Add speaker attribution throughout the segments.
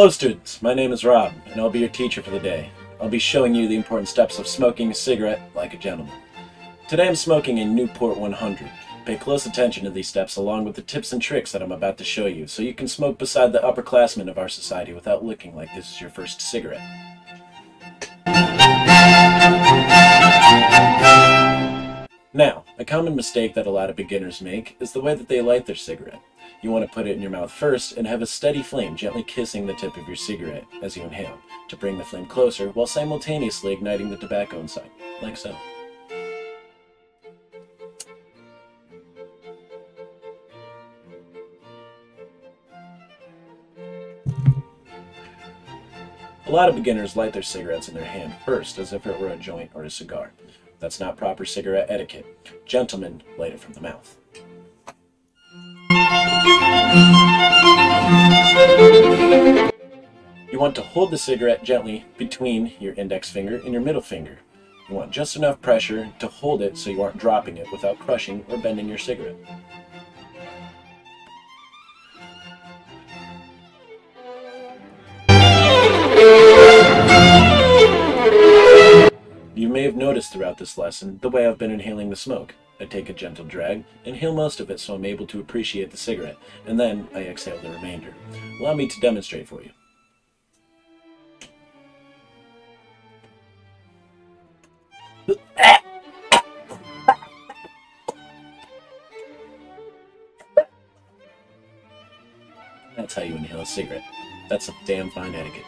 Speaker 1: Hello students, my name is Rob, and I'll be your teacher for the day. I'll be showing you the important steps of smoking a cigarette like a gentleman. Today I'm smoking a Newport 100. Pay close attention to these steps along with the tips and tricks that I'm about to show you so you can smoke beside the upperclassmen of our society without looking like this is your first cigarette. Now, a common mistake that a lot of beginners make is the way that they light their cigarette. You want to put it in your mouth first and have a steady flame gently kissing the tip of your cigarette as you inhale, to bring the flame closer while simultaneously igniting the tobacco inside, like so. A lot of beginners light their cigarettes in their hand first as if it were a joint or a cigar. That's not proper cigarette etiquette. Gentlemen light it from the mouth. You want to hold the cigarette gently between your index finger and your middle finger. You want just enough pressure to hold it so you aren't dropping it without crushing or bending your cigarette. You may have noticed throughout this lesson the way I've been inhaling the smoke. I take a gentle drag, inhale most of it so I'm able to appreciate the cigarette, and then I exhale the remainder. Allow me to demonstrate for you. That's how you inhale a cigarette. That's some damn fine etiquette.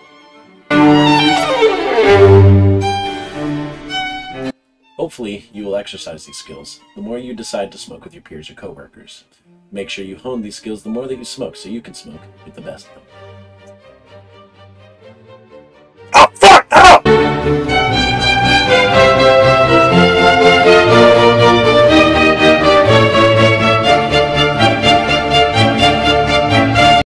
Speaker 1: Hopefully, you will exercise these skills the more you decide to smoke with your peers or coworkers. Make sure you hone these skills the more that you smoke so you can smoke with the best of them.